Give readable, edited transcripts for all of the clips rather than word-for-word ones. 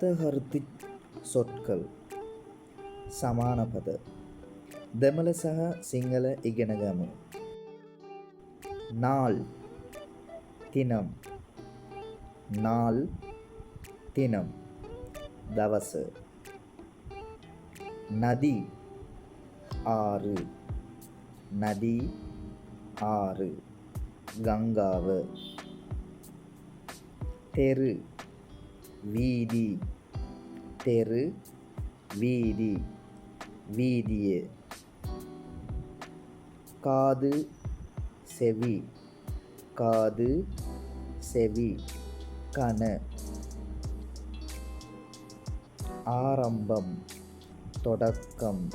අර්ථහෘතික් சொற்கள் සමාන පද දෙමළ සහ සිංහල ඉගෙන ගමු. நாள் தினம் நாள் தினம் දවස. நதி ஆறு நதி ஆறு ගංගාව. தெரு வீதி தெரு வீதி வீதிය. காது செவி காது செவி கன. ஆரம்பம் தொடக்கம்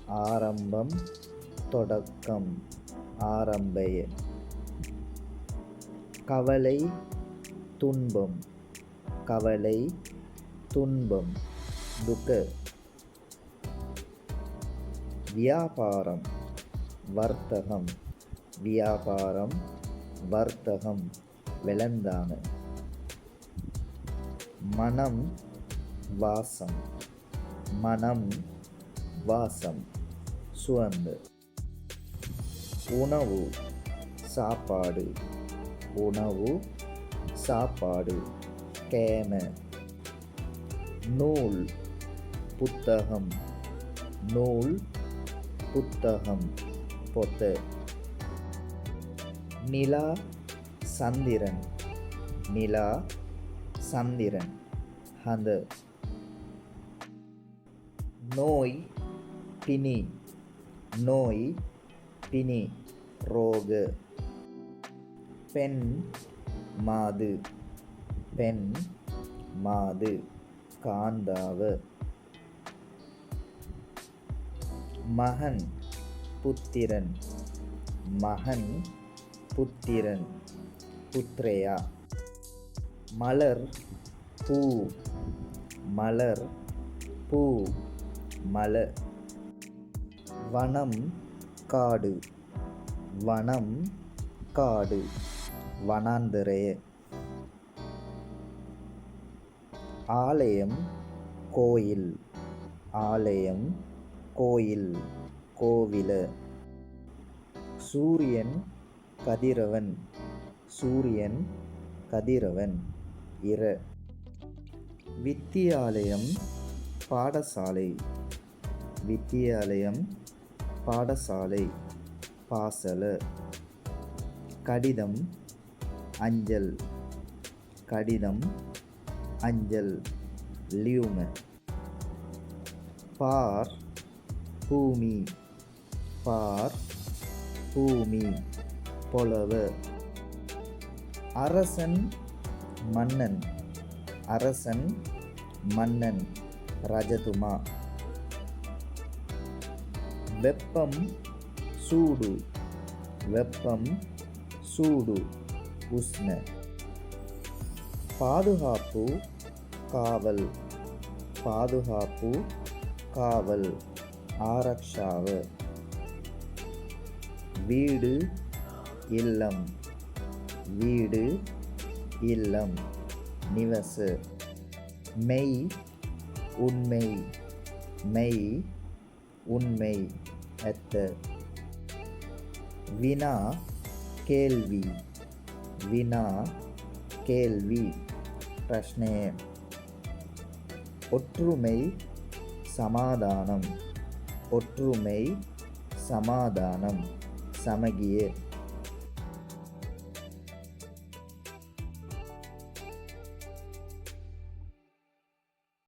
ஆரம்பம் தொடக்கம் ஆரம்பய. கவலை துன்பம் கவலை துன்பம் දුක. வியாபாரம் வர்த்தகம் வியாபாரம் வர்த்தகம் வெளந்தான. மனம் வாசம் மனம் வாசம் சுவந்து. உணவு சாப்பாடு உணவு சாப்பாடு கேம. நூல் புத்தகம் நூல் புத்தகம் பொத்த. நிலா சந்திரன் நிலா சந்திரன் ஹந்த. நோய் பிணி நோய் பிணி ரோக. பெண் மாது பெண் மாது காந்தாව. மகன் புத்திரன் மகன் புத்திரன் புத்ரயா. மலர் பூ மலர் பூ மல. வனம் காடு வனம் காடு வனாந்தரය. ஆலயம் கோயில் ஆலயம் கோயில் கோவில. சூரியன் கதிரவன் சூரியன் கதிரவன் இர. வித்தியாலயம் பாடசாலை வித்தியாலயம் பாடசாலை பாசல. கடிதம் அஞ்சல் கடிதம் அஞ்சல் லியூம. பார் பூமி பார் பூமி பொலவ. அரசன் மன்னன் அரசன் மன்னன் ரஜதுமா. வெப்பம் சூடு வெப்பம் சூடு உஷ்ண. பாதுகாப்பு காவல் பாதுகாப்பு காவல் ஆரக்ஷாவ. வீடு இல்லம் வீடு இல்லம் நிவச. மெய் உண்மை மெய் உண்மை ඇත්ත. வினா கேள்வி வினா கேள்வி பிரශ්නය. ஒற்றுமை சமாதானம் ஒற்றுமை சமாதானம் சமகிய.